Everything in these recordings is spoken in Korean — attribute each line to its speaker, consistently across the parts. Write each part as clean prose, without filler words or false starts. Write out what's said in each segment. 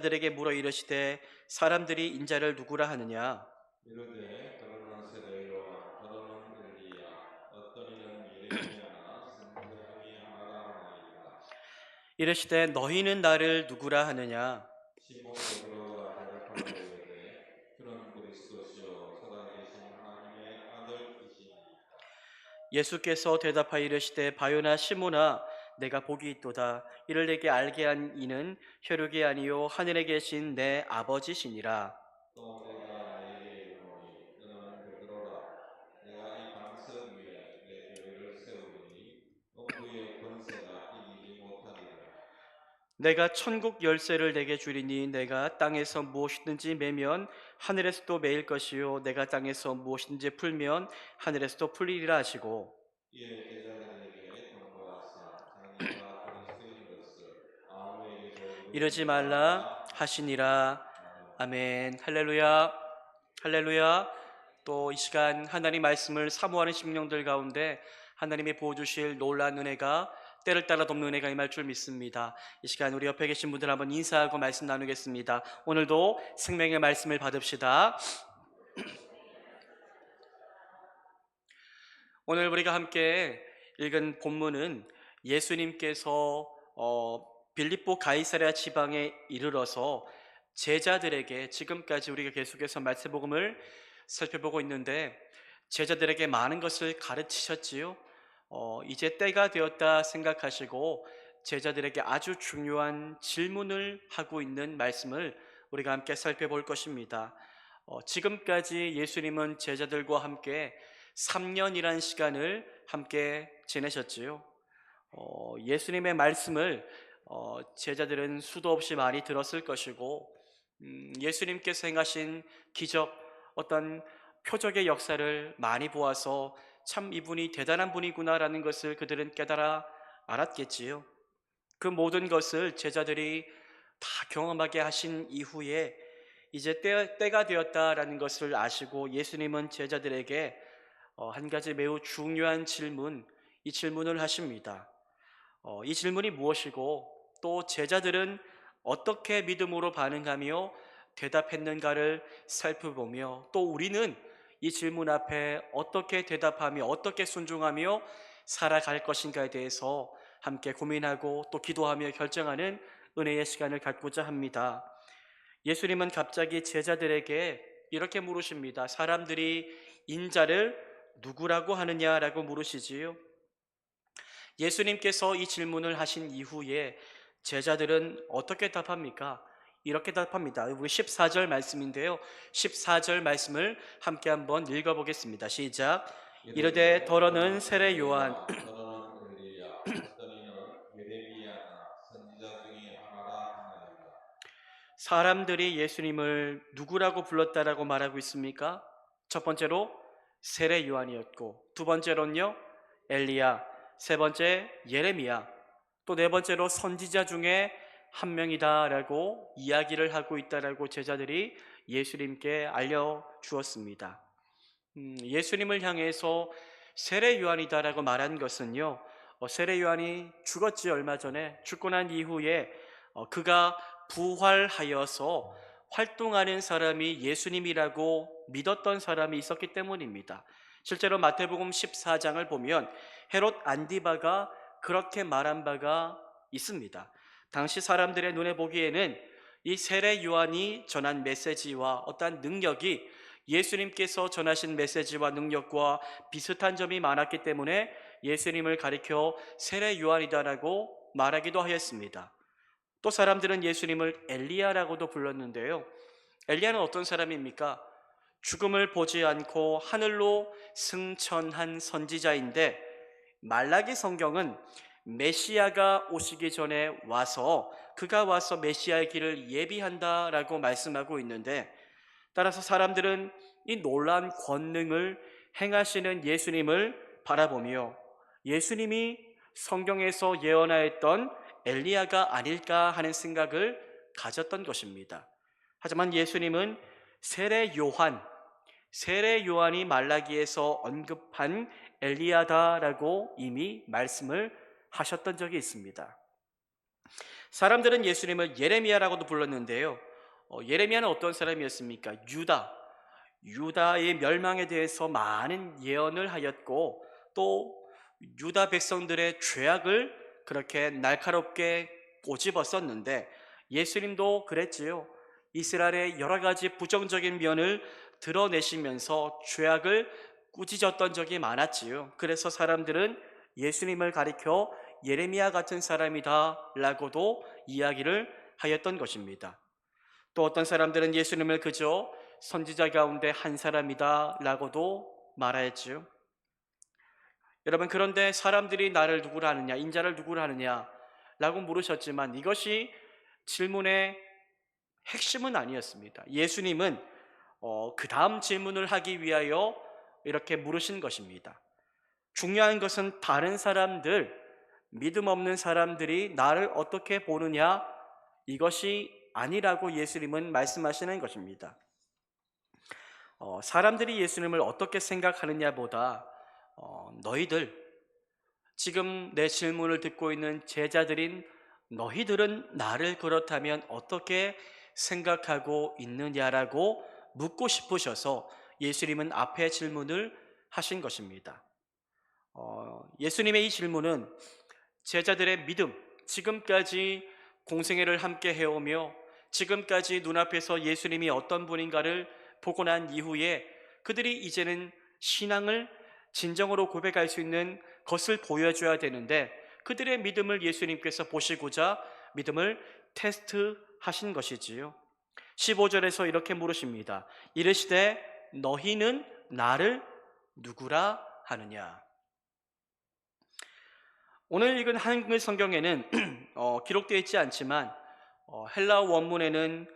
Speaker 1: 들에게 물어 이르시되 사람들이 인자를 누구라 하느냐.
Speaker 2: 이르되 더러는 세례요한 더러는 엘리야 어떤 이는 예레미야나 선지자 중에 하나라 하나이다.
Speaker 1: 이르시되 너희는 나를 누구라 하느냐.
Speaker 2: 시몬 베드로가 대답하여 이르되 주는 그리스도시요 살아계신 하나님의 아들이시니이다.
Speaker 1: 예수께서 대답하여 이르시되 바요나 시몬아, 내가 복이 있도다. 이를 내게 알게 한 이는 혈육이 아니요 하늘에 계신 내 아버지시니라.
Speaker 2: 또 내가 네게 이르노니 너는 베드로라. 내가 이 반석 위에 내 교회를 세우리니 음부의 권세가 이기지 못하리라.
Speaker 1: 내가 천국 열쇠를 내게 주리니 내가 땅에서 무엇이든지 매면 하늘에서도 매일 것이요 내가 땅에서 무엇이든지 풀면 하늘에서도 풀리리라 하시고,
Speaker 2: 이에 제자들에게 경고하사 자기가 그리스도인 것을 아무에게도
Speaker 1: 이러지
Speaker 2: 이르지
Speaker 1: 말라
Speaker 2: 말라
Speaker 1: 하시니라.
Speaker 2: 하시니라.
Speaker 1: 아멘. 할렐루야. 할렐루야. 또 이 시간 하나님 말씀을 사모하는 심령들 가운데 하나님이 보여주실 놀라운 은혜가, 때를 따라 돕는 은혜가 임할 줄 믿습니다. 이 시간 우리 옆에 계신 분들 한번 인사하고 말씀 나누겠습니다. 오늘도 생명의 말씀을 받읍시다. 오늘 우리가 함께 읽은 본문은 예수님께서 빌립보 가이사랴 지방에 이르러서 제자들에게, 지금까지 우리가 계속해서 말씀복음을 살펴보고 있는데 제자들에게 많은 것을 가르치셨지요. 이제 때가 되었다 생각하시고 제자들에게 아주 중요한 질문을 하고 있는 말씀을 우리가 함께 살펴볼 것입니다. 지금까지 예수님은 제자들과 함께 3년이란 시간을 함께 지내셨지요. 예수님의 말씀을 제자들은 수도 없이 많이 들었을 것이고, 예수님께서 행하신 기적, 어떤 표적의 역사를 많이 보아서 참 이분이 대단한 분이구나라는 것을 그들은 깨달아 알았겠지요. 그 모든 것을 제자들이 다 경험하게 하신 이후에 이제 때가 되었다라는 것을 아시고 예수님은 제자들에게 한 가지 매우 중요한 질문, 이 질문을 하십니다. 이 질문이 무엇이고 또 제자들은 어떻게 믿음으로 반응하며 대답했는가를 살펴보며, 또 우리는 이 질문 앞에 어떻게 대답하며 어떻게 순종하며 살아갈 것인가에 대해서 함께 고민하고 또 기도하며 결정하는 은혜의 시간을 갖고자 합니다. 예수님은 갑자기 제자들에게 이렇게 물으십니다. 사람들이 인자를 누구라고 하느냐라고 물으시지요. 예수님께서 이 질문을 하신 이후에 제자들은 어떻게 답합니까? 이렇게 답합니다. 우리 14절 말씀인데요. 14절 말씀을 함께 한번 읽어보겠습니다. 시작. 이르되
Speaker 2: 이르되
Speaker 1: 더러는
Speaker 2: 더러는
Speaker 1: 세례 요한,
Speaker 2: 세례요한 더러는 엘리야 어떤 이는 예레미야나 선지자 중에 하나라 하나이다.
Speaker 1: 사람들이 예수님을 누구라고 불렀다라고 말하고 있습니까? 첫 번째로 세례 요한이었고, 두 번째로는요 엘리야, 세 번째 예레미야, 또 네 번째로 선지자 중에 한 명이다라고 이야기를 하고 있다라고 제자들이 예수님께 알려 주었습니다. 예수님을 향해서 세례 요한이다라고 말한 것은요, 세례 요한이 죽었지, 얼마 전에 죽고 난 이후에 그가 부활하여서 활동하는 사람이 예수님이라고 믿었던 사람이 있었기 때문입니다. 실제로 마태복음 14장을 보면 헤롯 안디바가 그렇게 말한 바가 있습니다. 당시 사람들의 눈에 보기에는 이 세례 요한이 전한 메시지와 어떠한 능력이 예수님께서 전하신 메시지와 능력과 비슷한 점이 많았기 때문에 예수님을 가리켜 세례 요한이다라고 말하기도 하였습니다. 또 사람들은 예수님을 엘리야라고도 불렀는데요. 엘리야는 어떤 사람입니까? 죽음을 보지 않고 하늘로 승천한 선지자인데, 말라기 성경은 메시아가 오시기 전에 와서, 그가 와서 메시아의 길을 예비한다라고 말씀하고 있는데, 따라서 사람들은 이 놀라운 권능을 행하시는 예수님을 바라보며 예수님이 성경에서 예언하였던 엘리야가 아닐까 하는 생각을 가졌던 것입니다. 하지만 예수님은 세례 요한, 세례 요한이 말라기에서 언급한 엘리야다라고 이미 말씀을 하셨던 적이 있습니다. 사람들은 예수님을 예레미야라고도 불렀는데요. 예레미야는 어떤 사람이었습니까? 유다의 멸망에 대해서 많은 예언을 하였고, 또 유다 백성들의 죄악을 그렇게 날카롭게 꼬집었었는데, 예수님도 그랬지요. 이스라엘의 여러 가지 부정적인 면을 드러내시면서 죄악을 꾸짖었던 적이 많았지요. 그래서 사람들은 예수님을 가리켜 예레미야 같은 사람이다 라고도 이야기를 하였던 것입니다. 또 어떤 사람들은 예수님을 그저 선지자 가운데 한 사람이다 라고도 말하였지요. 여러분, 그런데 사람들이 나를 누구라 하느냐, 인자를 누구라 하느냐 라고 물으셨지만 이것이 질문의 핵심은 아니었습니다. 예수님은 그 다음 질문을 하기 위하여 이렇게 물으신 것입니다. 중요한 것은 다른 사람들, 믿음 없는 사람들이 나를 어떻게 보느냐, 이것이 아니라고 예수님은 말씀하시는 것입니다. 사람들이 예수님을 어떻게 생각하느냐보다 너희들, 지금 내 질문을 듣고 있는 제자들인 너희들은 나를 그렇다면 어떻게 생각하고 있느냐라고 묻고 싶으셔서 예수님은 앞에 질문을 하신 것입니다. 예수님의 이 질문은 제자들의 믿음, 지금까지 공생애를 함께 해오며 지금까지 눈앞에서 예수님이 어떤 분인가를 보고 난 이후에 그들이 이제는 신앙을 진정으로 고백할 수 있는 것을 보여줘야 되는데, 그들의 믿음을 예수님께서 보시고자 믿음을 테스트하신 것이지요. 15절에서 이렇게 물으십니다. 이르시되 너희는 나를 누구라 하느냐. 오늘 읽은 한글 성경에는 기록되어 있지 않지만 헬라어 원문에는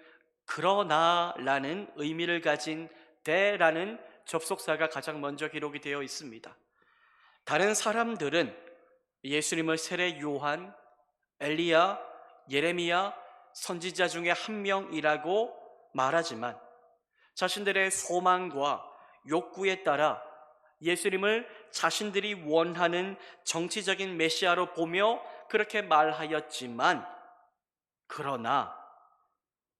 Speaker 1: 그러나라는 의미를 가진 대라는 접속사가 가장 먼저 기록이 되어 있습니다. 다른 사람들은 예수님을 세례 요한, 엘리야, 예레미야, 선지자 중에 한 명이라고 말하지만 자신들의 소망과 욕구에 따라 예수님을 자신들이 원하는 정치적인 메시아로 보며 그렇게 말하였지만, 그러나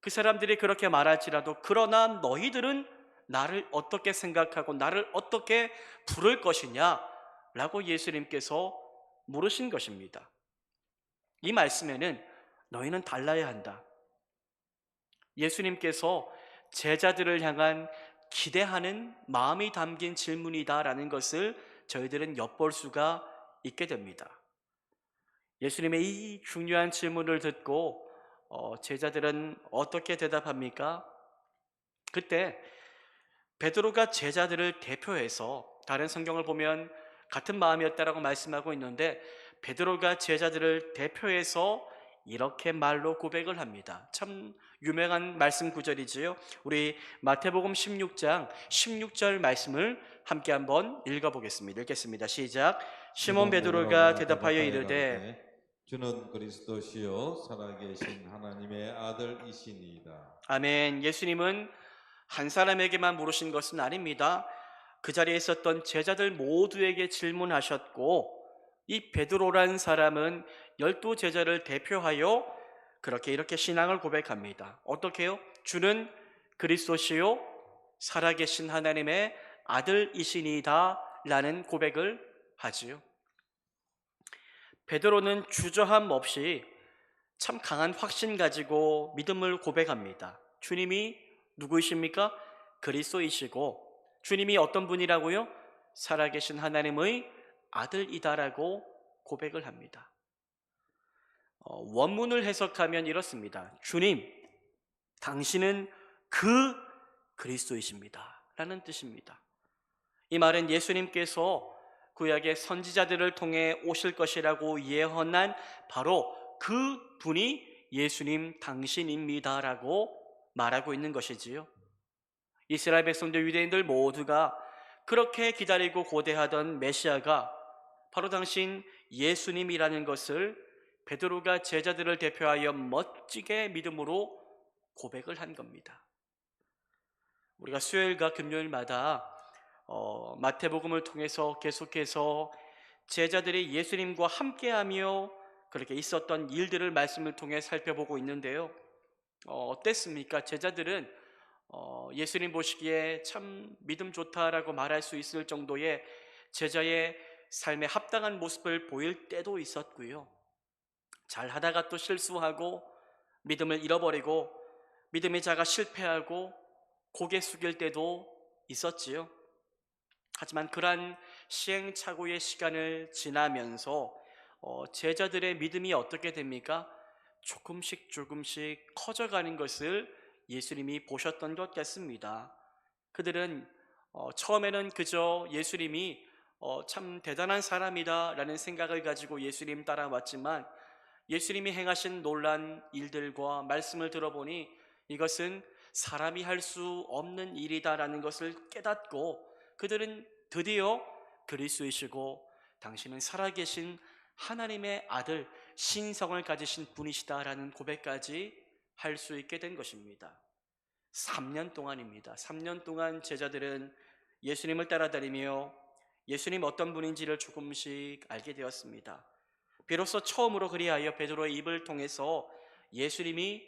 Speaker 1: 그 사람들이 그렇게 말할지라도 그러나 너희들은 나를 어떻게 생각하고 나를 어떻게 부를 것이냐 라고 예수님께서 물으신 것입니다. 이 말씀에는 너희는 달라야 한다, 예수님께서 제자들을 향한 기대하는 마음이 담긴 질문이다라는 것을 저희들은 엿볼 수가 있게 됩니다. 예수님의 이 중요한 질문을 듣고 제자들은 어떻게 대답합니까? 그때 베드로가 제자들을 대표해서, 다른 성경을 보면 같은 마음이었다라고 말씀하고 있는데, 베드로가 제자들을 대표해서 이렇게 말로 고백을 합니다. 참 유명한 말씀 구절이지요. 우리 마태복음 16장 16절 말씀을 함께 한번 읽어보겠습니다. 읽겠습니다. 시작. 시몬 베드로가 대답하여 이르되
Speaker 2: 주는 그리스도시요 살아계신 하나님의 아들이시니이다.
Speaker 1: 아멘. 예수님은 한 사람에게만 물으신 것은 아닙니다. 그 자리에 있었던 제자들 모두에게 질문하셨고, 이 베드로란 사람은 12 제자를 대표하여 이렇게 신앙을 고백합니다. 어떻게요? 주는 그리스도시요 살아계신 하나님의 아들이시니이다 라는 고백을 하지요. 베드로는 주저함 없이 참 강한 확신 가지고 믿음을 고백합니다. 주님이 누구이십니까? 그리스도이시고, 주님이 어떤 분이라고요? 살아계신 하나님의 아들이다라고 고백을 합니다. 원문을 해석하면 이렇습니다. 주님, 당신은 그 그리스도이십니다 라는 뜻입니다. 이 말은 예수님께서 구약의 선지자들을 통해 오실 것이라고 예언한 바로 그 분이 예수님 당신입니다라고 말하고 있는 것이지요. 이스라엘 백성들, 유대인들 모두가 그렇게 기다리고 고대하던 메시아가 바로 당신 예수님이라는 것을 베드로가 제자들을 대표하여 멋지게 믿음으로 고백을 한 겁니다. 우리가 수요일과 금요일마다 마태복음을 통해서 계속해서 제자들이 예수님과 함께하며 그렇게 있었던 일들을 말씀을 통해 살펴보고 있는데요. 어땠습니까? 제자들은 예수님 보시기에 참 믿음 좋다라고 말할 수 있을 정도의 제자의 삶에 합당한 모습을 보일 때도 있었고요. 잘 하다가 또 실수하고 믿음을 잃어버리고 믿음의 자가 실패하고 고개 숙일 때도 있었지요. 하지만 그러한 시행착오의 시간을 지나면서 제자들의 믿음이 어떻게 됩니까? 조금씩 조금씩 커져가는 것을 예수님이 보셨던 것 같습니다. 그들은 처음에는 그저 예수님이 참 대단한 사람이다 라는 생각을 가지고 예수님 따라왔지만 예수님이 행하신 놀란 일들과 말씀을 들어보니 이것은 사람이 할 수 없는 일이다라는 것을 깨닫고 그들은 드디어 그리스도이시고 당신은 살아계신 하나님의 아들 신성을 가지신 분이시다라는 고백까지 할 수 있게 된 것입니다. 3년 동안입니다. 3년 동안 제자들은 예수님을 따라다니며 예수님 어떤 분인지를 조금씩 알게 되었습니다. 비로소 처음으로 그리하여 베드로의 입을 통해서 예수님이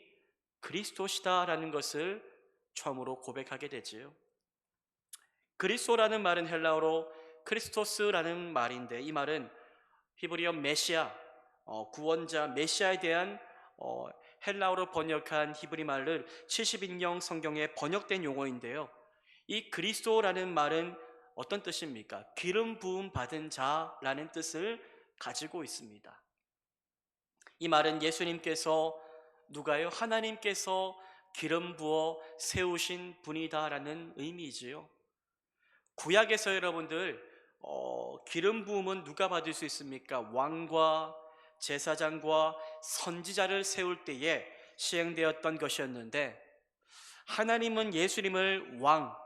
Speaker 1: 그리스도시다라는 것을 처음으로 고백하게 되지요. 그리스도라는 말은 헬라어로 크리스토스라는 말인데 이 말은 히브리어 메시아, 구원자 메시아에 대한 헬라어로 번역한 히브리 말을 70인용 성경에 번역된 용어인데요. 이 그리스도라는 말은 어떤 뜻입니까? 기름 부음 받은 자라는 뜻을 가지고 있습니다. 이 말은 예수님께서 누가요? 하나님께서 기름 부어 세우신 분이다라는 의미이지요. 구약에서 여러분들 기름 부음은 누가 받을 수 있습니까? 왕과 제사장과 선지자를 세울 때에 시행되었던 것이었는데 하나님은 예수님을 왕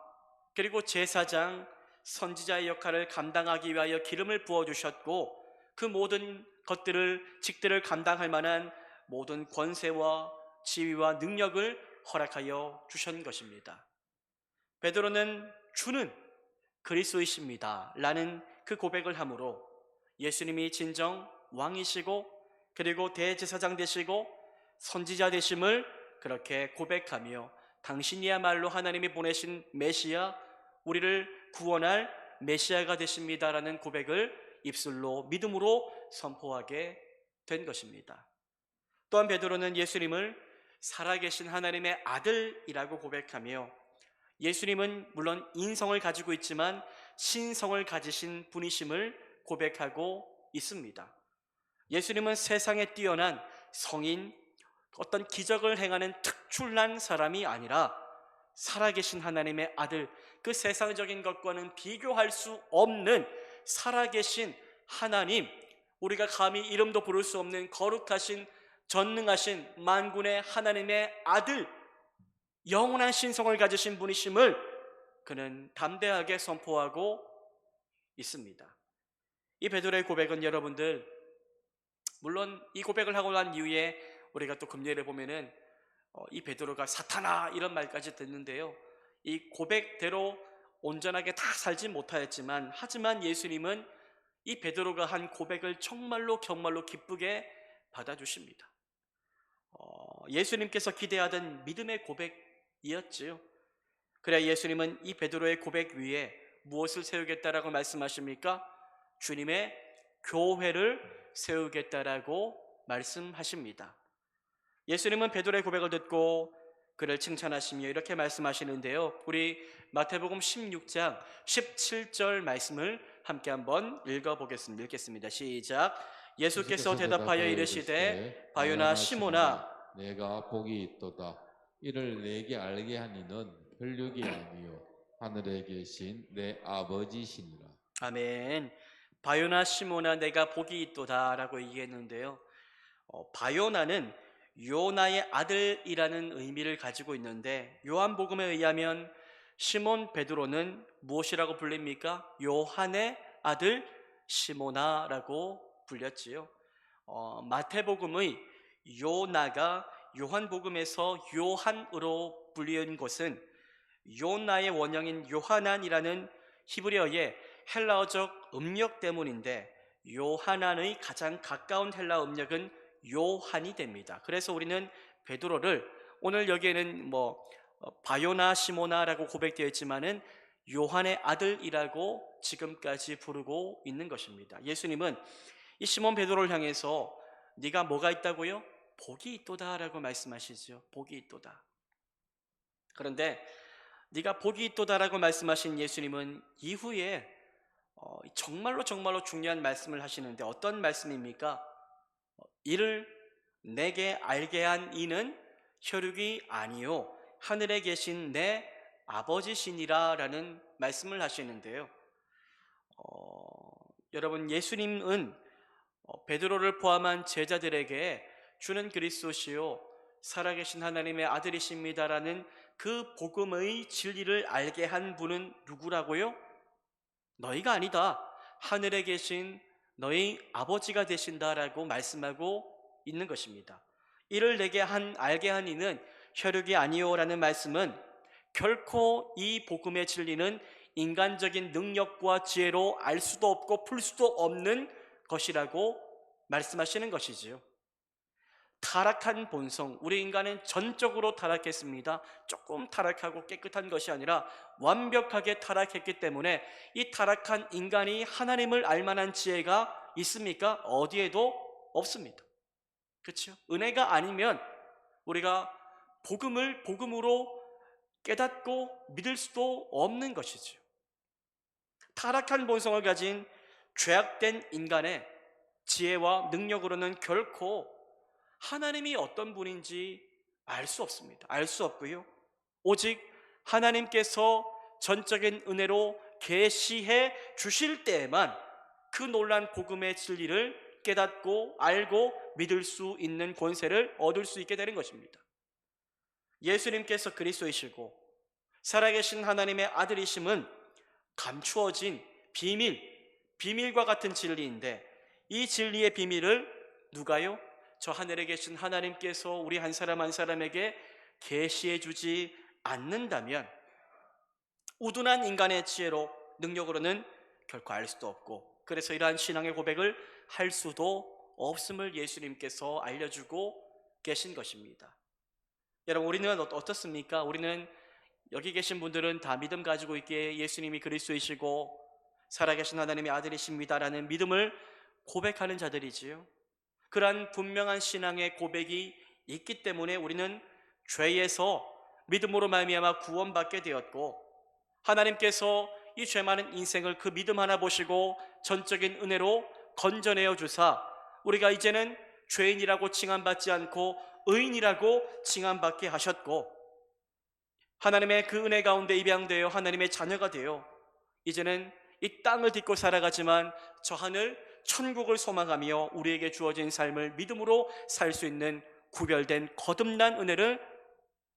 Speaker 1: 그리고 제사장 선지자의 역할을 감당하기 위하여 기름을 부어주셨고 그 모든 것들을 직들을 감당할 만한 모든 권세와 지위와 능력을 허락하여 주신 것입니다. 베드로는 주는 그리스도이십니다 라는 그 고백을 하므로 예수님이 진정 왕이시고 그리고 대제사장 되시고 선지자 되심을 그렇게 고백하며 당신이야말로 하나님이 보내신 메시아 우리를 구원할 메시아가 되십니다라는 고백을 입술로 믿음으로 선포하게 된 것입니다. 또한 베드로는 예수님을 살아계신 하나님의 아들이라고 고백하며 예수님은 물론 인성을 가지고 있지만 신성을 가지신 분이심을 고백하고 있습니다. 예수님은 세상에 뛰어난 성인, 어떤 기적을 행하는 특출난 사람이 아니라 살아계신 하나님의 아들, 그 세상적인 것과는 비교할 수 없는 살아계신 하나님, 우리가 감히 이름도 부를 수 없는 거룩하신 전능하신 만군의 하나님의 아들, 영원한 신성을 가지신 분이심을 그는 담대하게 선포하고 있습니다. 이 베드로의 고백은 여러분들 물론 이 고백을 하고 난 이후에 우리가 또 금요일에 보면은 이 베드로가 사탄아 이런 말까지 듣는데요. 이 고백대로 온전하게 다 살지 못하였지만 하지만 예수님은 이 베드로가 한 고백을 정말로 기쁘게 받아주십니다. 예수님께서 기대하던 믿음의 고백이었지요. 그래야 예수님은 이 베드로의 고백 위에 무엇을 세우겠다라고 말씀하십니까? 주님의 교회를 세우겠다라고 말씀하십니다. 예수님은 베드로의 고백을 듣고 그를 칭찬하시며 이렇게 말씀하시는데요. 우리 마태복음 16장 17절 말씀을 함께 한번 읽겠습니다. 시작. 예수께서 대답하여 이르시되 바요나 시몬아
Speaker 2: 내가 복이 있도다. 이를 내게 알게 하니는 혈육이 아니요 하늘에 계신 내 아버지시니라.
Speaker 1: 아멘. 바요나 시몬아 내가 복이 있도다 라고 얘기했는데요. 바요나는 요나의 아들이라는 의미를 가지고 있는데 요한복음에 의하면 시몬 베드로는 무엇이라고 불립니까? 요한의 아들 시모나라고 불렸지요. 마태복음의 요나가 요한복음에서 요한으로 불리는 것은 요나의 원형인 요하난이라는 히브리어의 헬라어적 음력 때문인데 요하난의 가장 가까운 헬라 음력은 요한이 됩니다. 그래서 우리는 베드로를 오늘 여기에는 바요나 시모나라고 고백되어 있지만은 요한의 아들이라고 지금까지 부르고 있는 것입니다. 예수님은 이 시몬 베드로를 향해서 네가 뭐가 있다고요? 복이 있도다라고 말씀하시죠. 복이 있도다. 그런데 네가 복이 있도다라고 말씀하신 예수님은 이후에 정말로 중요한 말씀을 하시는데 어떤 말씀입니까? 이를 내게 알게 한 이는 혈육이 아니요 하늘에 계신 내 아버지시니라 라는 말씀을 하시는데요. 여러분, 예수님은 베드로를 포함한 제자들에게 주는 그리스도시요 살아계신 하나님의 아들이십니다라는 그 복음의 진리를 알게 한 분은 누구라고요? 너희가 아니다. 하늘에 계신 너희 아버지가 되신다라고 말씀하고 있는 것입니다. 이를 내게 알게 한 이는 혈육이 아니요라는 말씀은 결코 이 복음의 진리는 인간적인 능력과 지혜로 알 수도 없고 풀 수도 없는 것이라고 말씀하시는 것이지요. 타락한 본성, 우리 인간은 전적으로 타락했습니다. 조금 타락하고 깨끗한 것이 아니라 완벽하게 타락했기 때문에 이 타락한 인간이 하나님을 알만한 지혜가 있습니까? 어디에도 없습니다. 그렇죠? 은혜가 아니면 우리가 복음을 복음으로 깨닫고 믿을 수도 없는 것이죠. 타락한 본성을 가진 죄악된 인간의 지혜와 능력으로는 결코 하나님이 어떤 분인지 알 수 없습니다. 알 수 없고요. 오직 하나님께서 전적인 은혜로 계시해 주실 때에만 그 놀란 복음의 진리를 깨닫고 알고 믿을 수 있는 권세를 얻을 수 있게 되는 것입니다. 예수님께서 그리스도이시고 살아계신 하나님의 아들이심은 감추어진 비밀과 같은 진리인데 이 진리의 비밀을 누가요? 저 하늘에 계신 하나님께서 우리 한 사람 한 사람에게 계시해 주지 않는다면 우둔한 인간의 지혜로 능력으로는 결코 알 수도 없고 그래서 이러한 신앙의 고백을 할 수도 없음을 예수님께서 알려주고 계신 것입니다. 여러분, 우리는 어떻습니까? 우리는 여기 계신 분들은 다 믿음 가지고 있기에 예수님이 그리스도이시고 살아계신 하나님의 아들이십니다라는 믿음을 고백하는 자들이지요. 그러한 분명한 신앙의 고백이 있기 때문에 우리는 죄에서 믿음으로 말미암아 구원받게 되었고 하나님께서 이 죄 많은 인생을 그 믿음 하나 보시고 전적인 은혜로 건져내어 주사 우리가 이제는 죄인이라고 칭함받지 않고 의인이라고 칭함받게 하셨고 하나님의 그 은혜 가운데 입양되어 하나님의 자녀가 되어 이제는 이 땅을 딛고 살아가지만 저 하늘 천국을 소망하며 우리에게 주어진 삶을 믿음으로 살 수 있는 구별된 거듭난 은혜를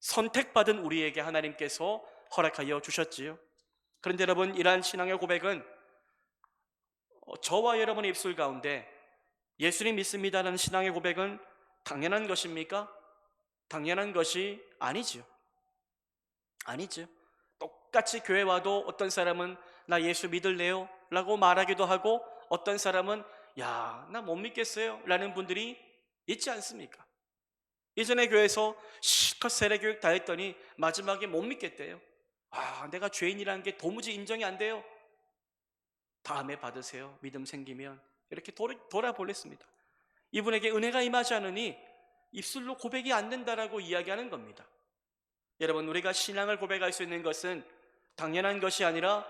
Speaker 1: 선택받은 우리에게 하나님께서 허락하여 주셨지요. 그런데 여러분, 이러한 신앙의 고백은 저와 여러분의 입술 가운데 예수님 믿습니다라는 신앙의 고백은 당연한 것입니까? 당연한 것이 아니지요. 아니죠. 똑같이 교회 와도 어떤 사람은 나 예수 믿을래요? 라고 말하기도 하고 어떤 사람은 야, 나 못 믿겠어요 라는 분들이 있지 않습니까? 이전에 교회에서 실컷 세례교육 다 했더니 마지막에 못 믿겠대요. 내가 죄인이라는 게 도무지 인정이 안 돼요. 다음에 받으세요. 믿음 생기면. 이렇게 돌아보냈습니다. 이분에게 은혜가 임하지 않으니 입술로 고백이 안 된다라고 이야기하는 겁니다. 여러분, 우리가 신앙을 고백할 수 있는 것은 당연한 것이 아니라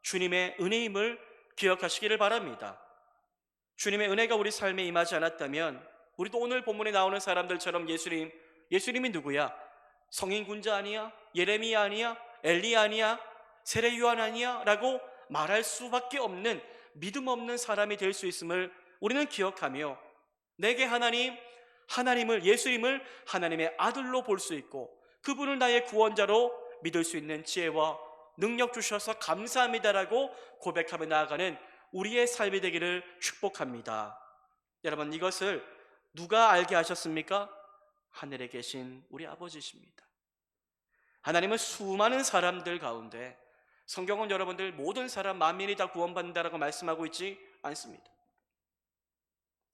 Speaker 1: 주님의 은혜임을 기억하시기를 바랍니다. 주님의 은혜가 우리 삶에 임하지 않았다면 우리도 오늘 본문에 나오는 사람들처럼 예수님이 누구야? 성인 군자 아니야? 예레미야 아니야? 엘리야 아니야? 세례 요한 아니야? 라고 말할 수밖에 없는 믿음 없는 사람이 될 수 있음을 우리는 기억하며 내게 하나님을 예수님을 하나님의 아들로 볼 수 있고 그분을 나의 구원자로 믿을 수 있는 지혜와 능력 주셔서 감사합니다라고 고백하며 나아가는 우리의 삶이 되기를 축복합니다. 여러분, 이것을 누가 알게 하셨습니까? 하늘에 계신 우리 아버지십니다. 하나님은 수많은 사람들 가운데 성경은 여러분들 모든 사람 만민이 다 구원받는다라고 말씀하고 있지 않습니다.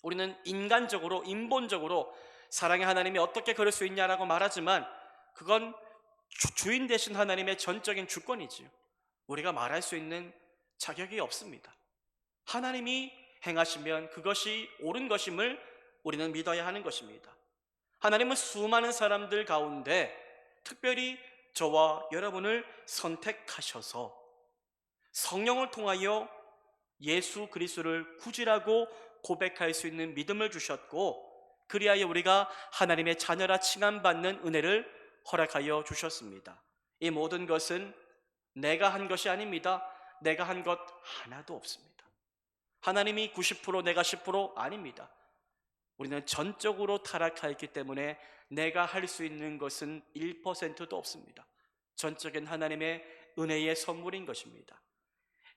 Speaker 1: 우리는 인간적으로, 인본적으로 사랑의 하나님이 어떻게 그럴 수 있냐라고 말하지만 그건 주인 되신 하나님의 전적인 주권이지요. 우리가 말할 수 있는 자격이 없습니다. 하나님이 행하시면 그것이 옳은 것임을 우리는 믿어야 하는 것입니다. 하나님은 수많은 사람들 가운데 특별히 저와 여러분을 선택하셔서 성령을 통하여 예수 그리스도를 구주라고 고백할 수 있는 믿음을 주셨고, 그리하여 우리가 하나님의 자녀라 칭함받는 은혜를 허락하여 주셨습니다. 이 모든 것은 내가 한 것이 아닙니다. 내가 한 것 하나도 없습니다. 하나님이 90% 내가 10% 아닙니다. 우리는 전적으로 타락하였기 때문에 내가 할 수 있는 것은 1%도 없습니다. 전적인 하나님의 은혜의 선물인 것입니다.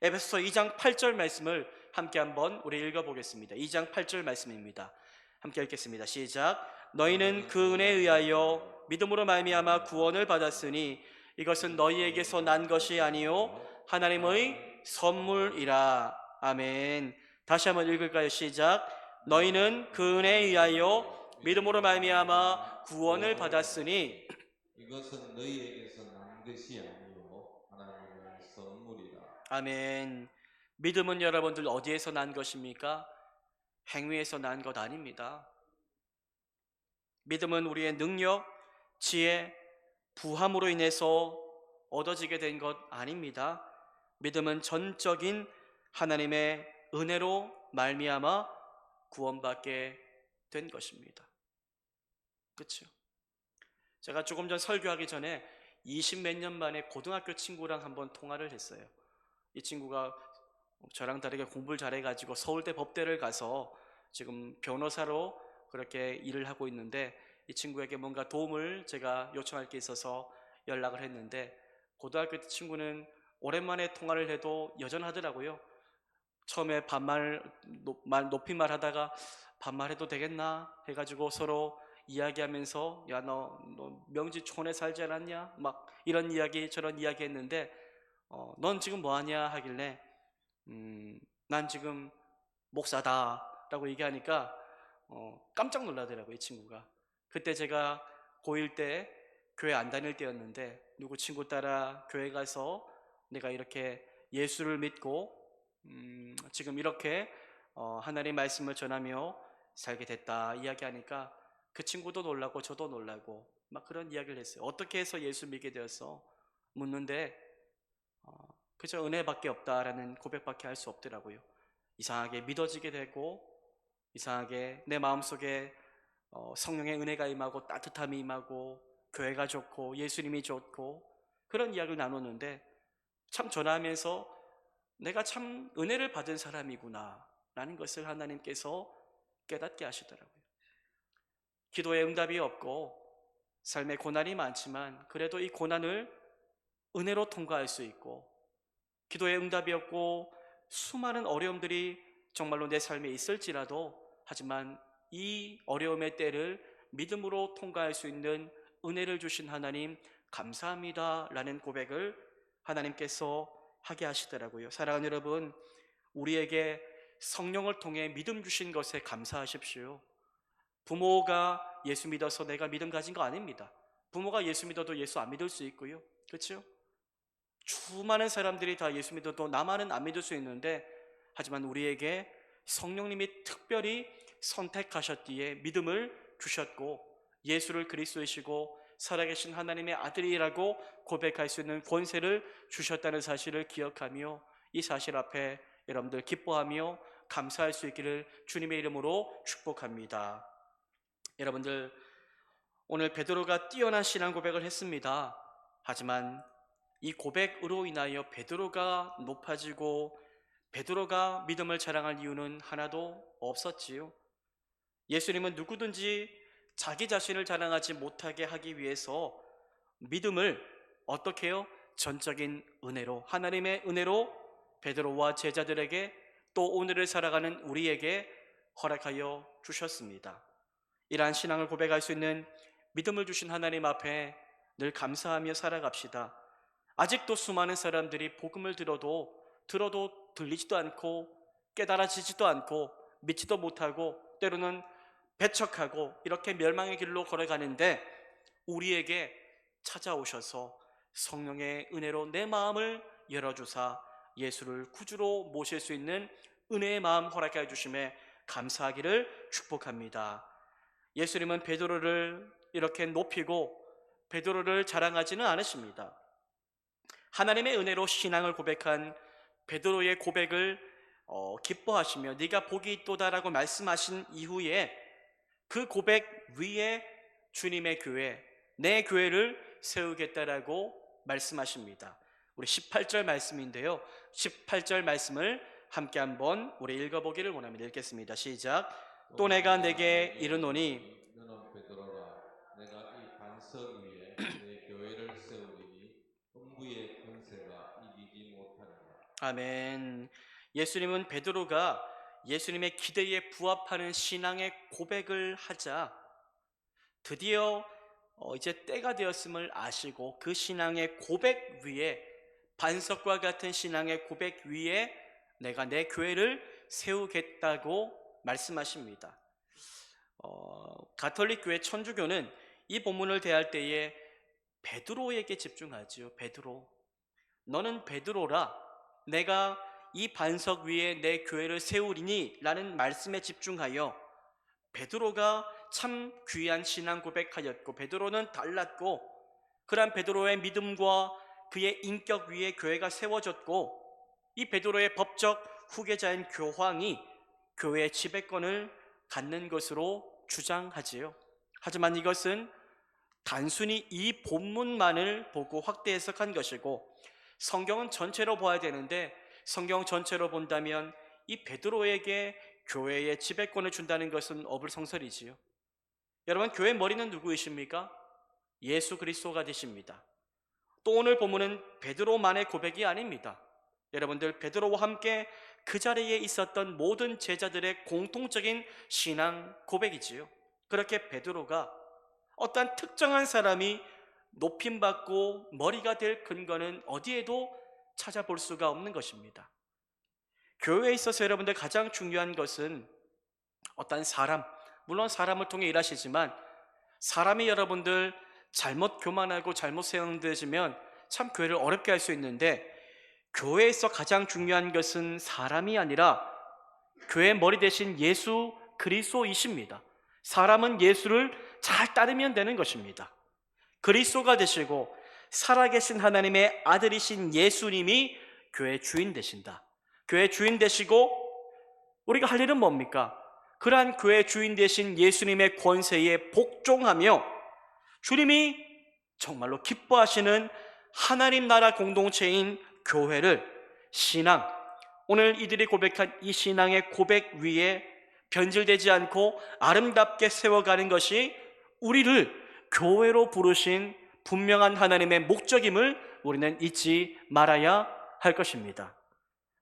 Speaker 1: 에베소서 2장 8절 말씀을 함께 한번 우리 읽어보겠습니다. 2장 8절 말씀입니다. 함께 읽겠습니다. 시작. 너희는 그 은혜에 의하여 믿음으로 말미암아 구원을 받았으니 이것은 너희에게서 난 것이 아니요 하나님의 선물이라. 아멘. 다시 한번 읽을까요? 시작. 너희는 그 은혜에 의하여 믿음으로 말미암아 구원을 받았으니
Speaker 2: 이것은 너희에게서 난 것이 아니요 하나님의 선물이라.
Speaker 1: 아멘. 믿음은 여러분들 어디에서 난 것입니까? 행위에서 난 것 아닙니다. 믿음은 우리의 능력, 지혜, 부함으로 인해서 얻어지게 된 것 아닙니다. 믿음은 전적인 하나님의 은혜로 말미암아 구원받게 된 것입니다. 그렇죠? 제가 조금 전 설교하기 전에 20 몇 년 만에 고등학교 친구랑 한번 통화를 했어요. 이 친구가 저랑 다르게 공부를 잘해가지고 서울대 법대를 가서 지금 변호사로 그렇게 일을 하고 있는데, 이 친구에게 뭔가 도움을 제가 요청할 게 있어서 연락을 했는데, 고등학교 때 친구는 오랜만에 통화를 해도 여전하더라고요. 처음에 높임말 하다가 반말해도 되겠나 해가지고 서로 이야기하면서 야 너 명지촌에 살지 않았냐 막 이런 이야기 저런 이야기 했는데, 넌 지금 뭐하냐 하길래 난 지금 목사다 라고 얘기하니까 깜짝 놀라더라고요, 이 친구가. 그때 제가 고1 때 교회 안 다닐 때였는데 누구 친구 따라 교회 가서 내가 이렇게 예수를 믿고 지금 이렇게 하나님의 말씀을 전하며 살게 됐다 이야기하니까 그 친구도 놀라고 저도 놀라고 막 그런 이야기를 했어요. 어떻게 해서 예수 믿게 되었어? 묻는데 그저 은혜밖에 없다라는 고백밖에 할 수 없더라고요. 이상하게 믿어지게 되고 이상하게 내 마음속에 성령의 은혜가 임하고 따뜻함이 임하고 교회가 좋고 예수님이 좋고 그런 이야기를 나누는데, 참 전하면서 내가 참 은혜를 받은 사람이구나 라는 것을 하나님께서 깨닫게 하시더라고요. 기도에 응답이 없고 삶에 고난이 많지만 그래도 이 고난을 은혜로 통과할 수 있고, 기도에 응답이 없고 수많은 어려움들이 정말로 내 삶에 있을지라도 하지만 이 어려움의 때를 믿음으로 통과할 수 있는 은혜를 주신 하나님 감사합니다 라는 고백을 하나님께서 하게 하시더라고요. 사랑하는 여러분, 우리에게 성령을 통해 믿음 주신 것에 감사하십시오. 부모가 예수 믿어서 내가 믿음 가진 거 아닙니다. 부모가 예수 믿어도 예수 안 믿을 수 있고요. 그렇죠? 수많은 사람들이 다 예수 믿어도 나만은 안 믿을 수 있는데, 하지만 우리에게 성령님이 특별히 선택하셨기에 믿음을 주셨고 예수를 그리스도이시고 살아계신 하나님의 아들이라고 고백할 수 있는 권세를 주셨다는 사실을 기억하며 이 사실 앞에 여러분들 기뻐하며 감사할 수 있기를 주님의 이름으로 축복합니다. 여러분들, 오늘 베드로가 뛰어난 신앙 고백을 했습니다. 하지만 이 고백으로 인하여 베드로가 높아지고 베드로가 믿음을 자랑할 이유는 하나도 없었지요. 예수님은 누구든지 자기 자신을 자랑하지 못하게 하기 위해서 믿음을 어떻게 해요? 전적인 은혜로, 하나님의 은혜로 베드로와 제자들에게 또 오늘을 살아가는 우리에게 허락하여 주셨습니다. 이러한 신앙을 고백할 수 있는 믿음을 주신 하나님 앞에 늘 감사하며 살아갑시다. 아직도 수많은 사람들이 복음을 들어도 들리지도 않고 깨달아지지도 않고 믿지도 못하고 때로는 배척하고 이렇게 멸망의 길로 걸어가는데 우리에게 찾아오셔서 성령의 은혜로 내 마음을 열어주사 예수를 구주로 모실 수 있는 은혜의 마음 허락해 주심에 감사하기를 축복합니다. 예수님은 베드로를 이렇게 높이고 베드로를 자랑하지는 않으십니다. 하나님의 은혜로 신앙을 고백한 베드로의 고백을 기뻐하시며 네가 복이 있도다라고 말씀하신 이후에 그 고백 위에 주님의 교회, 내 교회를 세우겠다라고 말씀하십니다. 우리 18절 말씀인데요, 18절 말씀을 함께 한번 우리 읽어보기를 원합니다. 읽겠습니다. 시작. 또 내가 내게 이르노니
Speaker 2: 너는 베드로라 내가 이 반석 위에 내 교회를 세우리니 음부의 권세가 이기지 못하리라.
Speaker 1: 아멘. 예수님은 베드로가 예수님의 기대에 부합하는 신앙의 고백을 하자 드디어 이제 때가 되었음을 아시고 그 신앙의 고백 위에, 반석과 같은 신앙의 고백 위에 내가 내 교회를 세우겠다고 말씀하십니다. 가톨릭 교회 천주교는 이 본문을 대할 때에 베드로에게 집중하지요. 베드로, 너는 베드로라 내가 이 반석 위에 내 교회를 세우리니 라는 말씀에 집중하여 베드로가 참 귀한 신앙 고백하였고 베드로는 달랐고 그러한 베드로의 믿음과 그의 인격 위에 교회가 세워졌고 이 베드로의 법적 후계자인 교황이 교회의 지배권을 갖는 것으로 주장하지요. 하지만 이것은 단순히 이 본문만을 보고 확대 해석한 것이고 성경은 전체로 봐야 되는데 성경 전체로 본다면 이 베드로에게 교회의 지배권을 준다는 것은 어불성설이지요. 여러분, 교회 머리는 누구이십니까? 예수 그리스도가 되십니다. 또 오늘 본문은 베드로만의 고백이 아닙니다. 여러분들, 베드로와 함께 그 자리에 있었던 모든 제자들의 공통적인 신앙 고백이지요. 그렇게 베드로가 어떤 특정한 사람이 높임받고 머리가 될 근거는 어디에도 찾아볼 수가 없는 것입니다. 교회에 있어서 여러분들 가장 중요한 것은 어떤 사람, 물론 사람을 통해 일하시지만 사람이 여러분들 잘못 교만하고 잘못 세움되지면 참 교회를 어렵게 할 수 있는데 교회에서 가장 중요한 것은 사람이 아니라 교회의 머리 대신 예수 그리스도이십니다. 사람은 예수를 잘 따르면 되는 것입니다. 그리스도가 되시고 살아계신 하나님의 아들이신 예수님이 교회의 주인 되신다. 교회의 주인 되시고 우리가 할 일은 뭡니까? 그러한 교회의 주인 되신 예수님의 권세에 복종하며 주님이 정말로 기뻐하시는 하나님 나라 공동체인 교회를 신앙, 오늘 이들이 고백한 이 신앙의 고백 위에 변질되지 않고 아름답게 세워가는 것이 우리를 교회로 부르신 분명한 하나님의 목적임을 우리는 잊지 말아야 할 것입니다.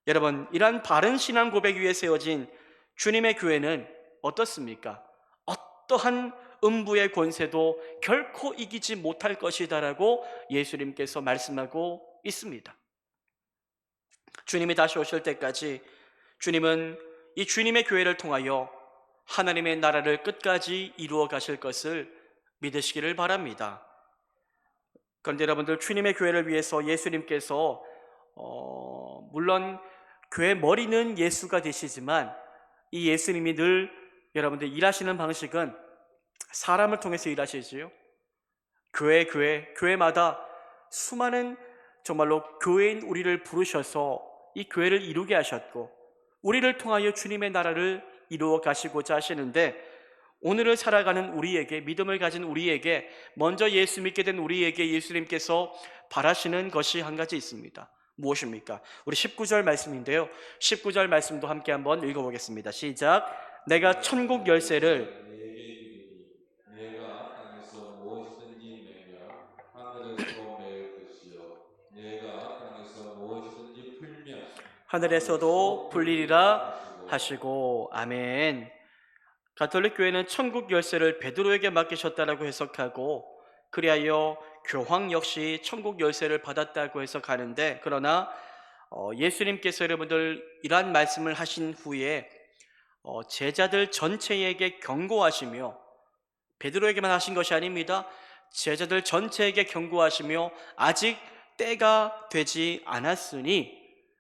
Speaker 1: 여러분, 이러한 바른 신앙 고백 위에 세워진 주님의 교회는 어떻습니까? 어떠한 음부의 권세도 결코 이기지 못할 것이다라고 예수님께서 말씀하고 있습니다. 주님이 다시 오실 때까지 주님은 이 주님의 교회를 통하여 하나님의 나라를 끝까지 이루어 가실 것을 믿으시기를 바랍니다. 그런데 여러분들, 주님의 교회를 위해서 예수님께서 물론 교회 머리는 예수가 되시지만 이 예수님이 늘 여러분들 일하시는 방식은 사람을 통해서 일하시지요. 교회마다 수많은 정말로 교회인 우리를 부르셔서 이 교회를 이루게 하셨고 우리를 통하여 주님의 나라를 이루어 가시고자 하시는데 오늘을 살아가는 우리에게, 믿음을 가진 우리에게, 먼저 예수 믿게 된 우리에게 예수님께서 바라시는 것이 한 가지 있습니다. 무엇입니까? 우리 19절 말씀인데요, 19절 말씀도 함께 한번 읽어보겠습니다. 시작. 내가 천국 열쇠를
Speaker 2: 내가 땅에서 무엇이든지 매며 하늘에서 매일 것이요 내가 땅에서 무엇이든지 풀면
Speaker 1: 하늘에서도 풀리리라 하시고. 아멘. 가톨릭 교회는 천국 열쇠를 베드로에게 맡기셨다라고 해석하고 그리하여 교황 역시 천국 열쇠를 받았다고 해석하는데, 그러나 예수님께서 여러분들 이러한 말씀을 하신 후에 제자들 전체에게 경고하시며, 베드로에게만 하신 것이 아닙니다. 제자들 전체에게 경고하시며 아직 때가 되지 않았으니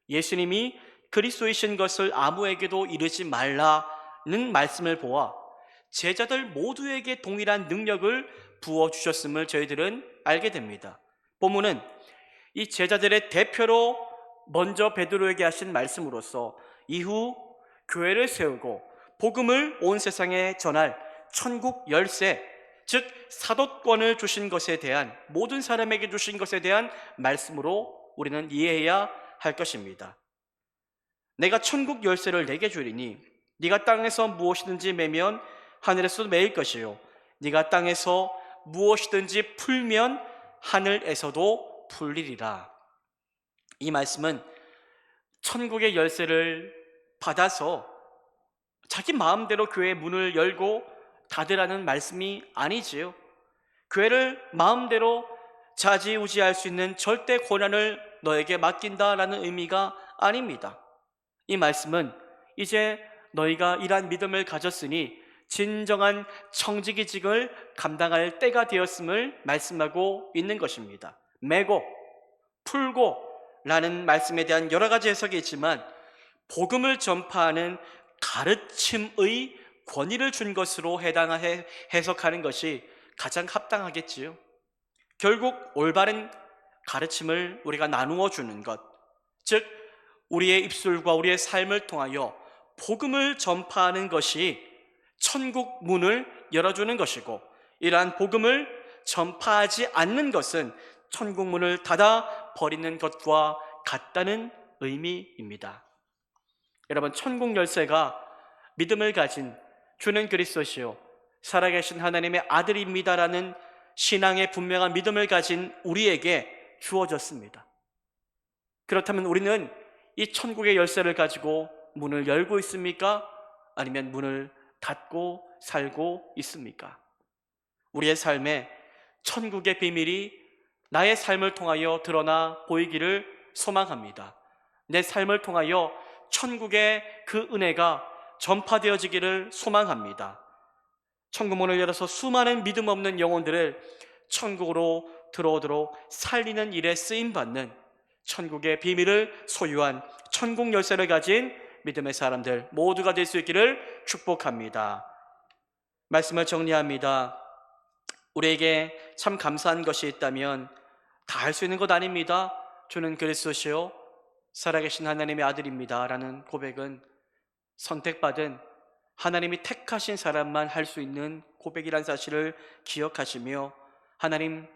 Speaker 1: 예수님이 그리스도이신 것을 아무에게도 이르지 말라는 말씀을 보아 제자들 모두에게 동일한 능력을 부어주셨음을 저희들은 알게 됩니다. 본문은 이 제자들의 대표로 먼저 베드로에게 하신 말씀으로써 이후 교회를 세우고 복음을 온 세상에 전할 천국 열쇠, 즉 사도권을 주신 것에 대한, 모든 사람에게 주신 것에 대한 말씀으로 우리는 이해해야 할 것입니다. 내가 천국 열쇠를 내게 주리니 네가 땅에서 무엇이든지 매면 하늘에서도 매일 것이요 네가 땅에서 무엇이든지 풀면 하늘에서도 풀리리라. 이 말씀은 천국의 열쇠를 받아서 자기 마음대로 교회의 문을 열고 닫으라는 말씀이 아니지요. 교회를 마음대로 좌지우지할 수 있는 절대 권한을 너에게 맡긴다라는 의미가 아닙니다. 이 말씀은 이제 너희가 이러한 믿음을 가졌으니 진정한 청지기직을 감당할 때가 되었음을 말씀하고 있는 것입니다. 매고, 풀고 라는 말씀에 대한 여러 가지 해석이 있지만 복음을 전파하는 가르침의 권위를 준 것으로 해석하는 것이 가장 합당하겠지요. 결국 올바른 가르침을 우리가 나누어 주는 것, 즉 우리의 입술과 우리의 삶을 통하여 복음을 전파하는 것이 천국 문을 열어주는 것이고, 이러한 복음을 전파하지 않는 것은 천국 문을 닫아 버리는 것과 같다는 의미입니다. 여러분, 천국 열쇠가 믿음을 가진 주는 그리스도시요 살아계신 하나님의 아들입니다라는 신앙의 분명한 믿음을 가진 우리에게 주어졌습니다. 그렇다면 우리는 이 천국의 열쇠를 가지고 문을 열고 있습니까? 아니면 문을 닫고 살고 있습니까? 우리의 삶에 천국의 비밀이 나의 삶을 통하여 드러나 보이기를 소망합니다. 내 삶을 통하여 천국의 그 은혜가 전파되어지기를 소망합니다. 천국문을 열어서 수많은 믿음 없는 영혼들을 천국으로 들어오도록 살리는 일에 쓰임받는 천국의 비밀을 소유한 천국 열쇠를 가진 믿음의 사람들 모두가 될 수 있기를 축복합니다. 말씀을 정리합니다. 우리에게 참 감사한 것이 있다면 다 할 수 있는 것 아닙니다. 주는 그리스도시요 살아계신 하나님의 아들입니다 라는 고백은 선택받은 하나님이 택하신 사람만 할 수 있는 고백이란 사실을 기억하시며, 하나님,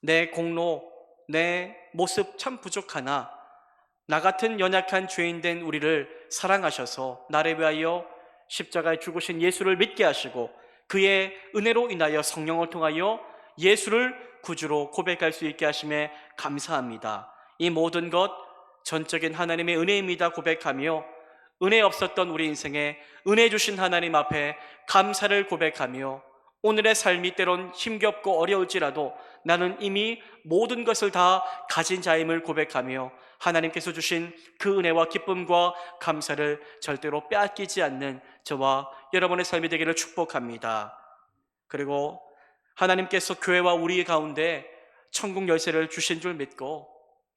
Speaker 1: 내 공로, 내 모습 참 부족하나 나 같은 연약한 죄인된 우리를 사랑하셔서 나를 위하여 십자가에 죽으신 예수를 믿게 하시고 그의 은혜로 인하여 성령을 통하여 예수를 구주로 고백할 수 있게 하심에 감사합니다. 이 모든 것 전적인 하나님의 은혜입니다 고백하며, 은혜 없었던 우리 인생에 은혜 주신 하나님 앞에 감사를 고백하며, 오늘의 삶이 때론 힘겹고 어려울지라도 나는 이미 모든 것을 다 가진 자임을 고백하며 하나님께서 주신 그 은혜와 기쁨과 감사를 절대로 빼앗기지 않는 저와 여러분의 삶이 되기를 축복합니다. 그리고 하나님께서 교회와 우리 가운데 천국 열쇠를 주신 줄 믿고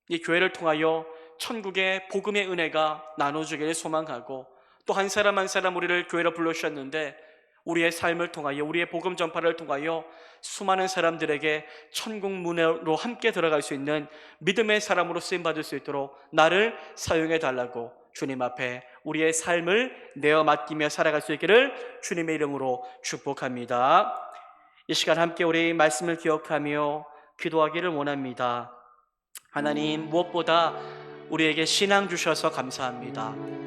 Speaker 1: 이 교회를 통하여 천국의 복음의 은혜가 나눠주기를 소망하고, 또 한 사람 한 사람 우리를 교회로 불러주셨는데 우리의 삶을 통하여, 우리의 복음 전파를 통하여 수많은 사람들에게 천국 문으로 함께 들어갈 수 있는 믿음의 사람으로 쓰임받을 수 있도록 나를 사용해 달라고 주님 앞에 우리의 삶을 내어 맡기며 살아갈 수 있기를 주님의 이름으로 축복합니다. 이 시간 함께 우리 말씀을 기억하며 기도하기를 원합니다. 하나님, 무엇보다 우리에게 신앙 주셔서 감사합니다.